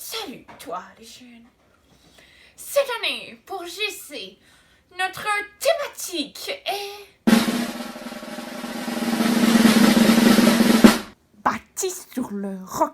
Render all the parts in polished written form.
Salut toi les jeunes. Cette année, pour JC, notre thématique est bâti sur le roc.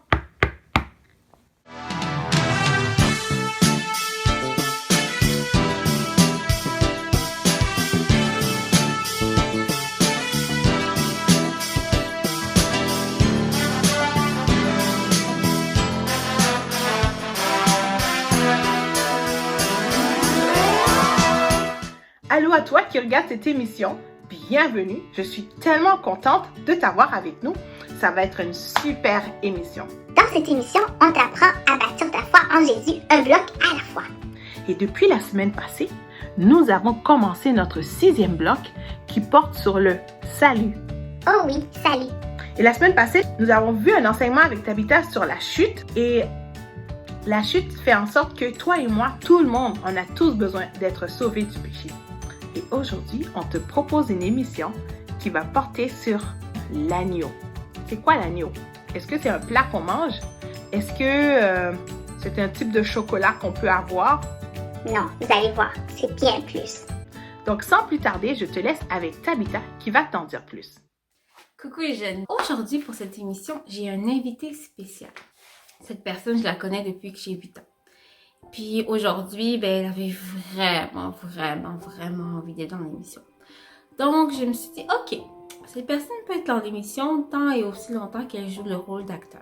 Allô à toi qui regarde cette émission, bienvenue, je suis tellement contente de t'avoir avec nous, ça va être une super émission. Dans cette émission, on t'apprend à bâtir ta foi en Jésus, un bloc à la fois. Et depuis la semaine passée, nous avons commencé notre 6e bloc qui porte sur le salut. Oh oui, salut. Et la semaine passée, nous avons vu un enseignement avec Tabitha sur la chute et la chute fait en sorte que toi et moi, tout le monde, on a tous besoin d'être sauvés du péché. Et aujourd'hui, on te propose une émission qui va porter sur l'agneau. C'est quoi l'agneau? Est-ce que c'est un plat qu'on mange? Est-ce que c'est un type de chocolat qu'on peut avoir? Non, vous allez voir, c'est bien plus. Donc, sans plus tarder, je te laisse avec Tabitha qui va t'en dire plus. Coucou les jeunes! Aujourd'hui, pour cette émission, j'ai un invité spécial. Cette personne, je la connais depuis que j'ai 8 ans. Puis aujourd'hui, elle avait vraiment envie d'être dans l'émission. Donc, je me suis dit, ok, cette personne peut être dans l'émission tant et aussi longtemps qu'elle joue le rôle d'acteur.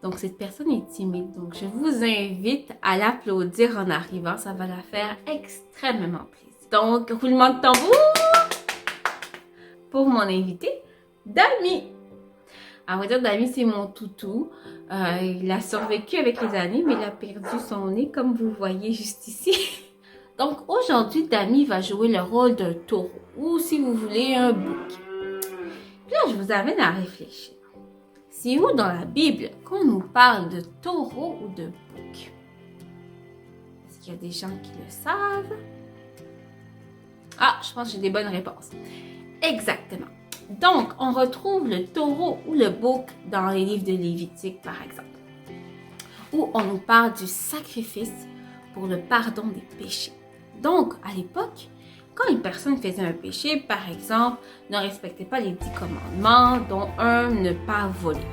Donc, cette personne est timide. Donc, je vous invite à l'applaudir en arrivant. Ça va la faire extrêmement plaisir. Donc, roulement de tambour pour mon invité, Dami. À vrai dire, Dami, c'est mon toutou. Il a survécu avec les années, mais il a perdu son nez, comme vous voyez juste ici. Donc, aujourd'hui, Dami va jouer le rôle d'un taureau, ou si vous voulez, un bouc. Puis là, je vous amène à réfléchir. C'est où dans la Bible qu'on nous parle de taureau ou de bouc? Est-ce qu'il y a des gens qui le savent? Ah, je pense que j'ai des bonnes réponses. Exactement. Donc, on retrouve le taureau ou le bouc dans les livres de Lévitique, par exemple, où on nous parle du sacrifice pour le pardon des péchés. Donc, à l'époque, quand une personne faisait un péché, par exemple, ne respectait pas les 10 commandements, dont un, ne pas voler.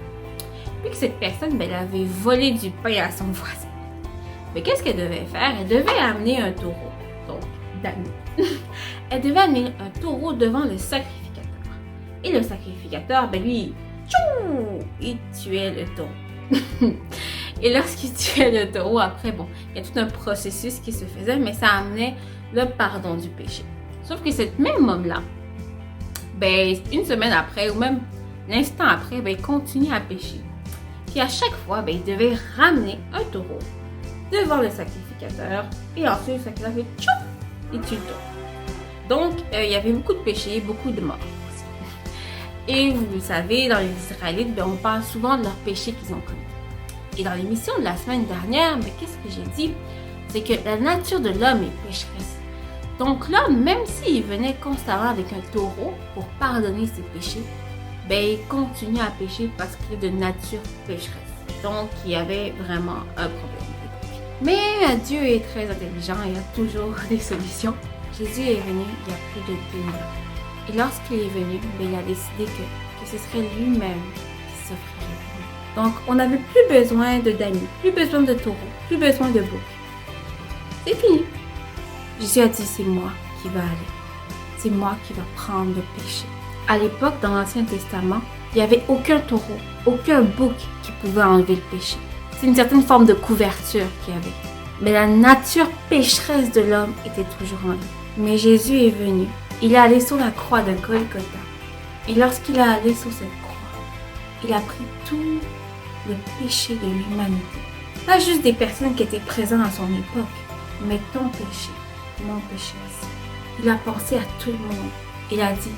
Puis que cette personne, elle avait volé du pain à son voisin. Mais qu'est-ce qu'elle devait faire? Elle devait amener un taureau. Donc, Dami. Elle devait amener un taureau devant le sacrificateur. Et le sacrificateur, lui, tchou, il tuait le taureau. Et lorsqu'il tuait le taureau, après, il y a tout un processus qui se faisait, mais ça amenait le pardon du péché. Sauf que cet même homme-là, une semaine après, ou même l'instant après, il continuait à pécher. Puis à chaque fois, il devait ramener un taureau devant le sacrificateur, et ensuite le sacrificateur fait tchou, il tue le taureau. Donc, il y avait beaucoup de péchés, beaucoup de morts. Et vous le savez, dans les Israélites, on parle souvent de leurs péchés qu'ils ont commis. Et dans l'émission de la semaine dernière, qu'est-ce que j'ai dit? C'est que la nature de l'homme est pécheresse. Donc l'homme, même s'il venait constamment avec un taureau pour pardonner ses péchés, il continuait à pécher parce qu'il est de nature pécheresse. Donc il y avait vraiment un problème. Mais Dieu est très intelligent, il a toujours des solutions. Jésus est venu il y a plus de 2000 ans. Et lorsqu'il est venu, il a décidé que ce serait lui-même qui s'offrirait pour nous. Donc, on n'avait plus besoin de Dami, plus besoin de taureau, plus besoin de bouc. C'est fini. Jésus a dit, c'est moi qui va aller. C'est moi qui va prendre le péché. À l'époque, dans l'Ancien Testament, il n'y avait aucun taureau, aucun bouc qui pouvait enlever le péché. C'est une certaine forme de couverture qu'il y avait. Mais la nature pécheresse de l'homme était toujours en lui. Mais Jésus est venu. Il est allé sur la croix de Golgotha. Et lorsqu'il est allé sur cette croix, il a pris tout le péché de l'humanité. Pas juste des personnes qui étaient présentes à son époque, mais ton péché, mon péché aussi. Il a pensé à tout le monde. Il a dit,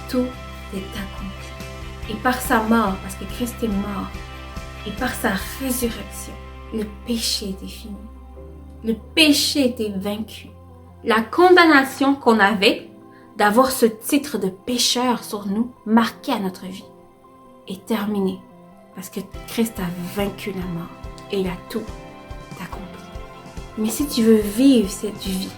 tout est accompli. Et par sa mort, parce que Christ est mort, et par sa résurrection, le péché était fini. Le péché était vaincu. La condamnation qu'on avait d'avoir ce titre de pécheur sur nous, marqué à notre vie, est terminée. Parce que Christ a vaincu la mort. et il a tout accompli. Mais si tu veux vivre cette vie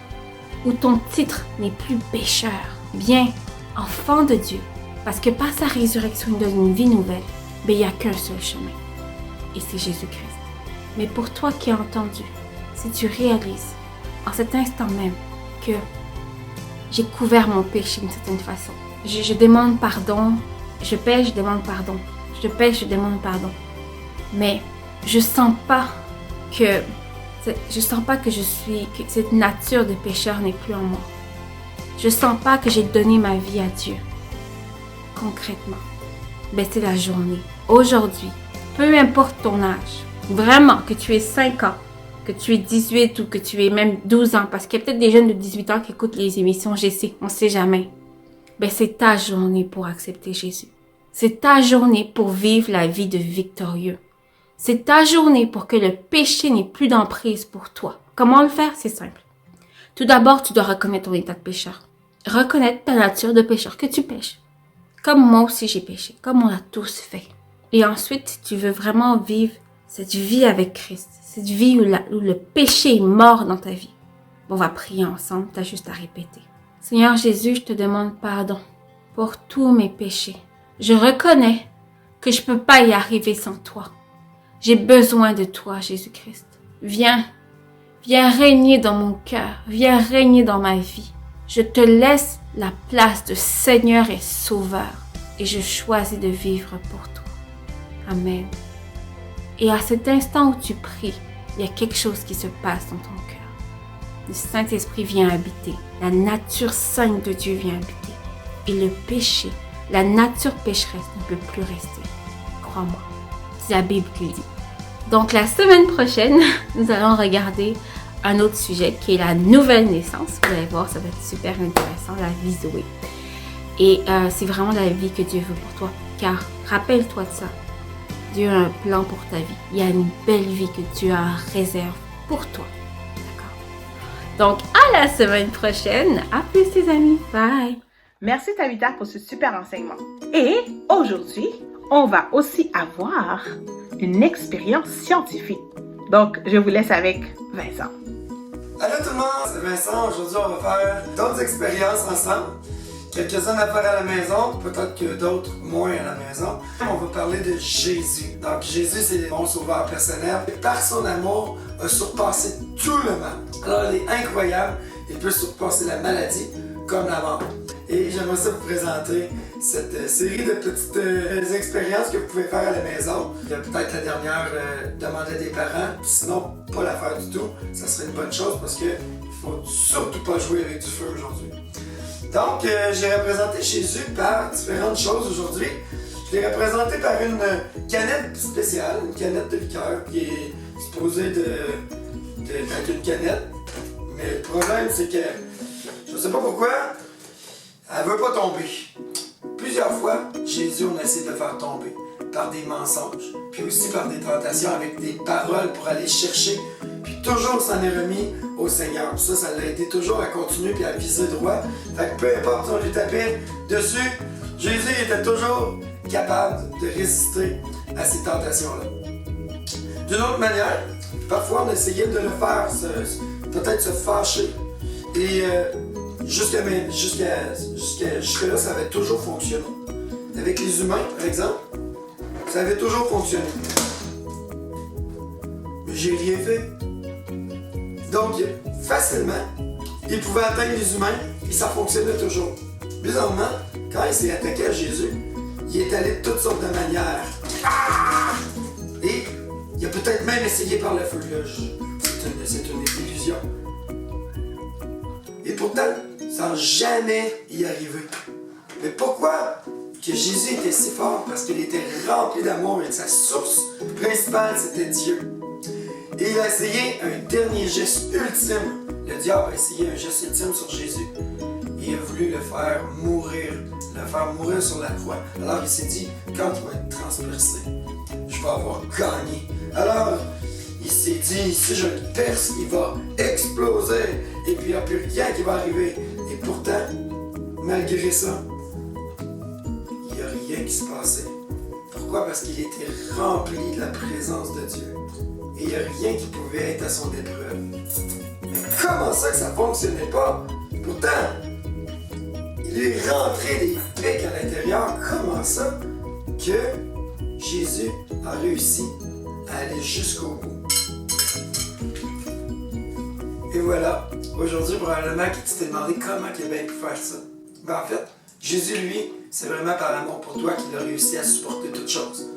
où ton titre n'est plus pécheur, bien enfant de Dieu, parce que par sa résurrection, il donne une vie nouvelle, il n'y a qu'un seul chemin, et c'est Jésus-Christ. Mais pour toi qui as entendu, si tu réalises en cet instant même que j'ai couvert mon péché d'une certaine façon, je demande pardon, je pêche, je demande pardon, je pêche, je demande pardon, mais je sens pas que que cette nature de pécheur n'est plus en moi. Je sens pas que j'ai donné ma vie à Dieu. Concrètement, c'est la journée. Aujourd'hui, peu importe ton âge, vraiment, que tu aies 5 ans, que tu aies 18 ou que tu aies même 12 ans, parce qu'il y a peut-être des jeunes de 18 ans qui écoutent les émissions GC, on sait jamais. C'est ta journée pour accepter Jésus. C'est ta journée pour vivre la vie de victorieux. C'est ta journée pour que le péché n'ait plus d'emprise pour toi. Comment le faire? C'est simple. Tout d'abord, tu dois reconnaître ton état de pécheur. Reconnaître ta nature de pécheur, que tu pêches. Comme moi aussi j'ai péché, comme on l'a tous fait. Et ensuite, si tu veux vraiment vivre cette vie avec Christ, cette vie où le péché est mort dans ta vie, on va prier ensemble, tu as juste à répéter. Seigneur Jésus, je te demande pardon pour tous mes péchés. Je reconnais que je ne peux pas y arriver sans toi. J'ai besoin de toi, Jésus-Christ. Viens régner dans mon cœur, viens régner dans ma vie. Je te laisse la place de Seigneur et Sauveur et je choisis de vivre pour toi. Amen. Et à cet instant où tu pries, il y a quelque chose qui se passe dans ton cœur. Le Saint-Esprit vient habiter. La nature sainte de Dieu vient habiter. Et le péché, la nature pécheresse ne peut plus rester. Crois-moi. C'est la Bible qui le dit. Donc la semaine prochaine, nous allons regarder un autre sujet qui est la nouvelle naissance. Vous allez voir, ça va être super intéressant, la vie Zoé. Et c'est vraiment la vie que Dieu veut pour toi. Car rappelle-toi de ça. Dieu a un plan pour ta vie. Il y a une belle vie que Dieu a en réserve pour toi. D'accord? Donc, à la semaine prochaine. À plus, les amis. Bye! Merci Tabitha pour ce super enseignement. Et aujourd'hui, on va aussi avoir une expérience scientifique. Donc, je vous laisse avec Vincent. Allô tout le monde, c'est Vincent. Aujourd'hui, on va faire d'autres expériences ensemble. Quelques-unes à faire à la maison, peut-être que d'autres moins à la maison. On va parler de Jésus. Donc Jésus, c'est mon sauveur personnel. Par son amour, a surpassé tout le mal. Alors il est incroyable, il peut surpasser la maladie comme la mort. Et j'aimerais ça vous présenter cette série de petites expériences que vous pouvez faire à la maison. Il y a peut-être la dernière, demander des parents, sinon pas la faire du tout. Ça serait une bonne chose parce qu'il ne faut surtout pas jouer avec du feu aujourd'hui. Donc, j'ai représenté Jésus par différentes choses aujourd'hui. Je l'ai représenté par une canette spéciale, une canette de liqueur qui est supposée d'être une canette. Mais le problème, c'est que je ne sais pas pourquoi, elle ne veut pas tomber. Plusieurs fois, Jésus, on essaie de le faire tomber par des mensonges, puis aussi par des tentations avec des paroles pour aller chercher. Puis toujours s'en est remis au Seigneur. Ça l'a aidé toujours à continuer puis à viser droit. Fait que peu importe si on lui tapait dessus, Jésus était toujours capable de résister à ces tentations-là. D'une autre manière, parfois on essayait de le faire, peut-être se fâcher. Et jusqu'à là, ça avait toujours fonctionné. Avec les humains, par exemple, ça avait toujours fonctionné. Mais j'ai rien fait. Donc, facilement, il pouvait atteindre les humains et ça fonctionnait toujours. Bizarrement, quand il s'est attaqué à Jésus, il est allé de toutes sortes de manières. Et il a peut-être même essayé par le feu. C'est une illusion. Et pourtant, sans jamais y arriver. Mais pourquoi que Jésus était si fort? Parce qu'il était rempli d'amour et de sa source principale, c'était Dieu. Et il a essayé un dernier geste ultime. Le diable a essayé un geste ultime sur Jésus. Il a voulu le faire mourir sur la croix. Alors il s'est dit, quand il va être transpercé, je vais avoir gagné. Alors il s'est dit, si je le perce, il va exploser. Et puis il n'y a plus rien qui va arriver. Et pourtant, malgré ça, il n'y a rien qui se passait. Pourquoi? Parce qu'il était rempli de la présence de Dieu. et il n'y a rien qui pouvait être à son épreuve. Mais comment ça que ça fonctionnait pas? Pourtant, il est rentré des pics à l'intérieur. Comment ça que Jésus a réussi à aller jusqu'au bout? Et voilà, aujourd'hui, probablement que tu t'es demandé comment il a bien pu faire ça. Ben, en fait, Jésus, lui, c'est vraiment par amour pour toi qu'il a réussi à supporter toutes choses.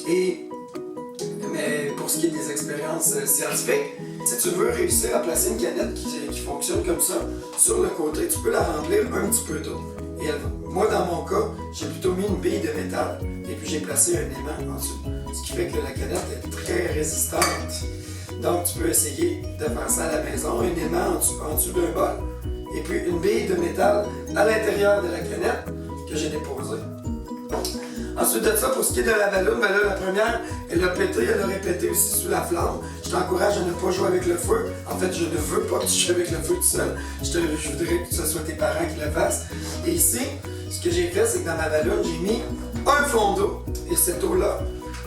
Mais pour ce qui est des expériences scientifiques, si tu veux réussir à placer une canette qui fonctionne comme ça sur le côté, tu peux la remplir un petit peu d'eau. Et moi, dans mon cas, j'ai plutôt mis une bille de métal et puis j'ai placé un aimant en dessous. Ce qui fait que la canette est très résistante. Donc, tu peux essayer de faire ça à la maison, un aimant en dessous d'un bol et puis une bille de métal à l'intérieur de la canette que j'ai déposée. Ensuite de ça, pour ce qui est de la ballonne, ben là, la première, elle a pété, elle aurait pété aussi sous la flamme. Je t'encourage à ne pas jouer avec le feu. En fait, je ne veux pas que tu joues avec le feu tout seul. Je voudrais que ce soit tes parents qui le fassent. Et ici, ce que j'ai fait, c'est que dans ma ballonne, j'ai mis un fond d'eau. Et cette eau-là,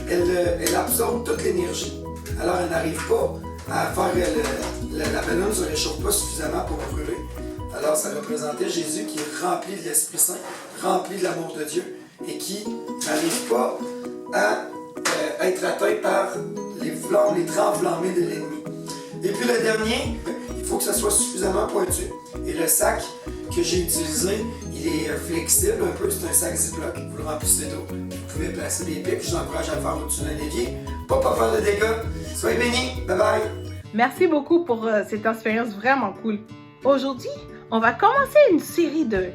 elle absorbe toute l'énergie. Alors, elle n'arrive pas à faire... la ballonne ne se réchauffe pas suffisamment pour brûler. Alors, ça représentait Jésus qui est rempli de l'Esprit Saint, rempli de l'amour de Dieu, et qui n'arrive pas à être atteint par les flammes, les traits enflammés de l'ennemi. Et puis le dernier, il faut que ça soit suffisamment pointu. Et le sac que j'ai utilisé, il est flexible un peu, c'est un sac Ziploc. Vous le remplissez d'eau. Vous pouvez placer des pics, je vous encourage à le faire au-dessus d'un évier. Pas faire de dégâts. Soyez bénis, bye bye! Merci beaucoup pour cette expérience vraiment cool. Aujourd'hui, on va commencer une série de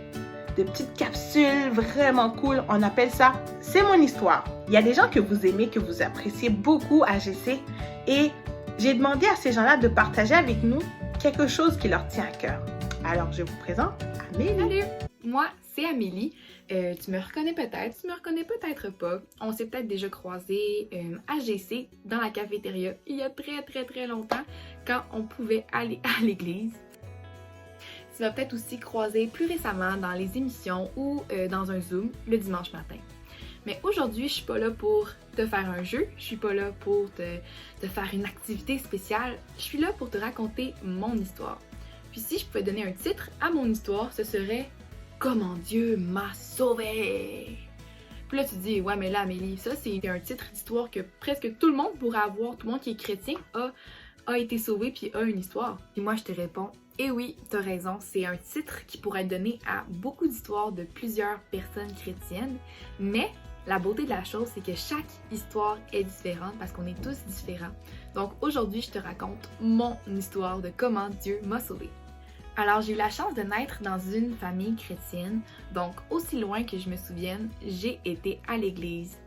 petites capsules vraiment cool. On appelle ça « C'est mon histoire ». Il y a des gens que vous aimez, que vous appréciez beaucoup à GC et j'ai demandé à ces gens-là de partager avec nous quelque chose qui leur tient à cœur. Alors, je vous présente Amélie. Salut! Moi, c'est Amélie. Tu me reconnais peut-être pas. On s'est peut-être déjà croisés à GC dans la cafétéria il y a très longtemps quand on pouvait aller à l'église. Tu m'as peut-être aussi croisé plus récemment dans les émissions ou dans un Zoom le dimanche matin. Mais aujourd'hui, je suis pas là pour te faire un jeu, je suis pas là pour te faire une activité spéciale, je suis là pour te raconter mon histoire. Puis si je pouvais donner un titre à mon histoire, ce serait « Comment Dieu m'a sauvé ». Puis là, tu te dis « Ouais, mais là, Amélie, ça c'est un titre d'histoire que presque tout le monde pourrait avoir, tout le monde qui est chrétien a été sauvé puis a une histoire. » Puis moi, je te réponds « Eh oui, t'as raison, c'est un titre qui pourrait être donné à beaucoup d'histoires de plusieurs personnes chrétiennes, mais la beauté de la chose, c'est que chaque histoire est différente parce qu'on est tous différents. Donc aujourd'hui, je te raconte mon histoire de comment Dieu m'a sauvé. Alors, j'ai eu la chance de naître dans une famille chrétienne, donc aussi loin que je me souvienne, j'ai été à l'église.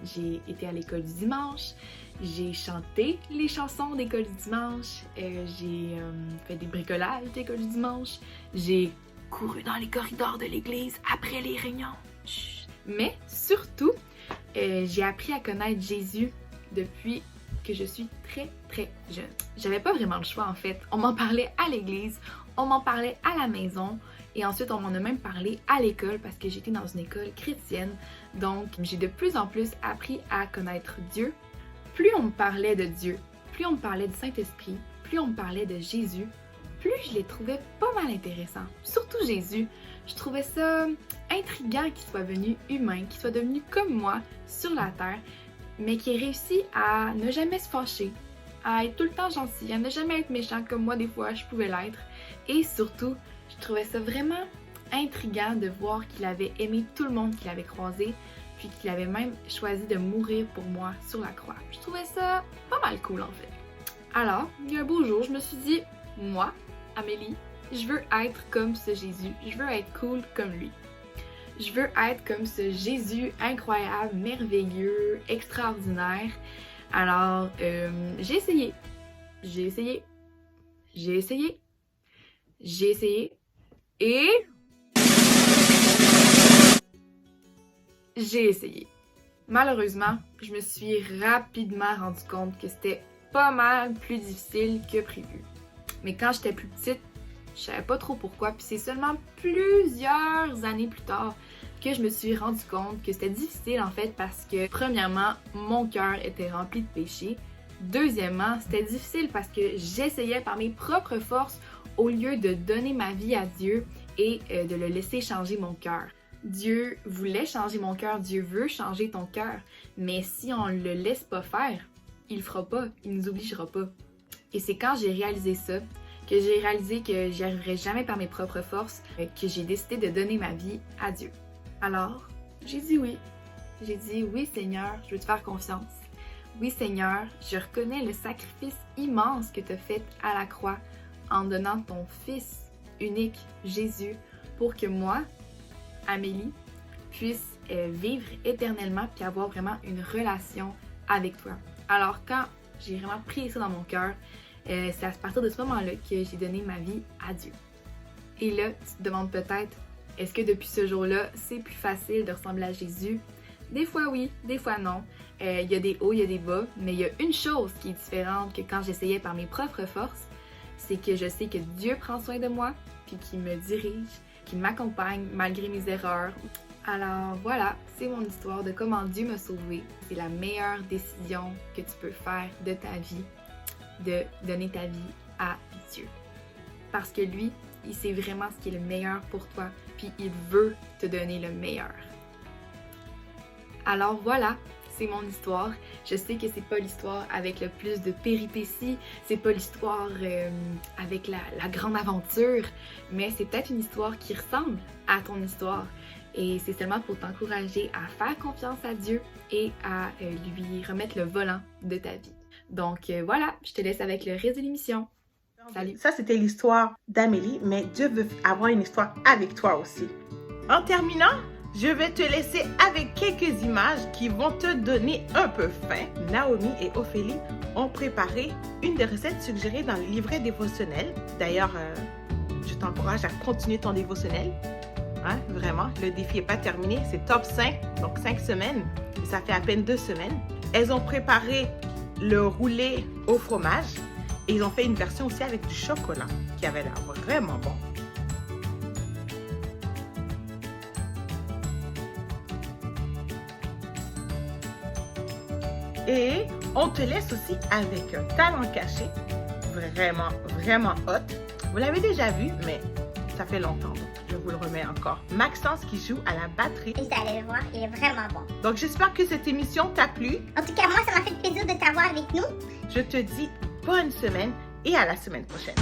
J'ai été à l'école du dimanche, j'ai chanté les chansons d'école du dimanche, j'ai fait des bricolages d'école du dimanche, j'ai couru dans les corridors de l'église après les réunions. Chut. Mais surtout, j'ai appris à connaître Jésus depuis que je suis très jeune. J'avais pas vraiment le choix en fait. On m'en parlait à l'église, on m'en parlait à la maison et ensuite on m'en a même parlé à l'école parce que j'étais dans une école chrétienne. Donc j'ai de plus en plus appris à connaître Dieu. Plus on me parlait de Dieu, plus on me parlait du Saint-Esprit, plus on me parlait de Jésus, plus je les trouvais pas mal intéressants. Surtout Jésus, je trouvais ça intriguant qu'il soit venu humain, qu'il soit devenu comme moi sur la terre, mais qui ait réussi à ne jamais se fâcher, à être tout le temps gentil, à ne jamais être méchant comme moi des fois je pouvais l'être. Et surtout, je trouvais ça vraiment intriguant de voir qu'il avait aimé tout le monde qu'il avait croisé, puis qu'il avait même choisi de mourir pour moi sur la croix. Je trouvais ça pas mal cool en fait. Alors, il y a un beau jour, je me suis dit, moi, Amélie, je veux être comme ce Jésus, je veux être cool comme lui. Je veux être comme ce Jésus incroyable, merveilleux, extraordinaire. Alors, j'ai essayé et j'ai essayé. Malheureusement, je me suis rapidement rendu compte que c'était pas mal plus difficile que prévu. Mais quand j'étais plus petite, je savais pas trop pourquoi, puis c'est seulement plusieurs années plus tard que je me suis rendu compte que c'était difficile en fait parce que premièrement, mon cœur était rempli de péché, Deuxièmement, c'était difficile parce que j'essayais par mes propres forces au lieu de donner ma vie à Dieu et de le laisser changer mon cœur. Dieu voulait changer mon cœur, Dieu veut changer ton cœur, mais si on le laisse pas faire, il le fera pas, il nous obligera pas. Et c'est quand j'ai réalisé ça, que j'ai réalisé que j'y arriverais jamais par mes propres forces, que j'ai décidé de donner ma vie à Dieu. Alors, j'ai dit oui. J'ai dit oui Seigneur, je veux te faire confiance. Oui Seigneur, je reconnais le sacrifice immense que tu as fait à la croix en donnant ton Fils unique, Jésus, pour que moi, Amélie, puisse vivre éternellement puis avoir vraiment une relation avec toi. Alors quand j'ai vraiment pris ça dans mon cœur, c'est à partir de ce moment-là que j'ai donné ma vie à Dieu. Et là, tu te demandes peut-être, est-ce que depuis ce jour-là, c'est plus facile de ressembler à Jésus? Des fois oui, des fois non. Il y a des hauts, il y a des bas, mais il y a une chose qui est différente que quand j'essayais par mes propres forces, c'est que je sais que Dieu prend soin de moi, puis qu'il me dirige, qu'il m'accompagne malgré mes erreurs. Alors voilà, c'est mon histoire de comment Dieu m'a sauvée. C'est la meilleure décision que tu peux faire de ta vie, de donner ta vie à Dieu. Parce que lui, il sait vraiment ce qui est le meilleur pour toi, puis il veut te donner le meilleur. Alors voilà, c'est mon histoire. Je sais que c'est pas l'histoire avec le plus de péripéties, c'est pas l'histoire avec la grande aventure, mais c'est peut-être une histoire qui ressemble à ton histoire. Et c'est seulement pour t'encourager à faire confiance à Dieu et à lui remettre le volant de ta vie. Donc voilà, je te laisse avec le reste de l'émission. Salut! Ça, c'était l'histoire d'Amélie, mais Dieu veut avoir une histoire avec toi aussi. En terminant, je vais te laisser avec quelques images qui vont te donner un peu faim. Naomi et Ophélie ont préparé une des recettes suggérées dans le livret dévotionnel. D'ailleurs, je t'encourage à continuer ton dévotionnel. Hein, vraiment, le défi n'est pas terminé. C'est top 5, donc 5 semaines. Et ça fait à peine 2 semaines. Elles ont préparé le roulé au fromage. Et ils ont fait une version aussi avec du chocolat qui avait l'air vraiment bon. Et on te laisse aussi avec un talent caché, vraiment, vraiment hot. Vous l'avez déjà vu, mais ça fait longtemps, donc je vous le remets encore. Maxence qui joue à la batterie. Et vous allez le voir, il est vraiment bon. Donc j'espère que cette émission t'a plu. En tout cas, moi, ça m'a fait plaisir de t'avoir avec nous. Je te dis bonne semaine et à la semaine prochaine.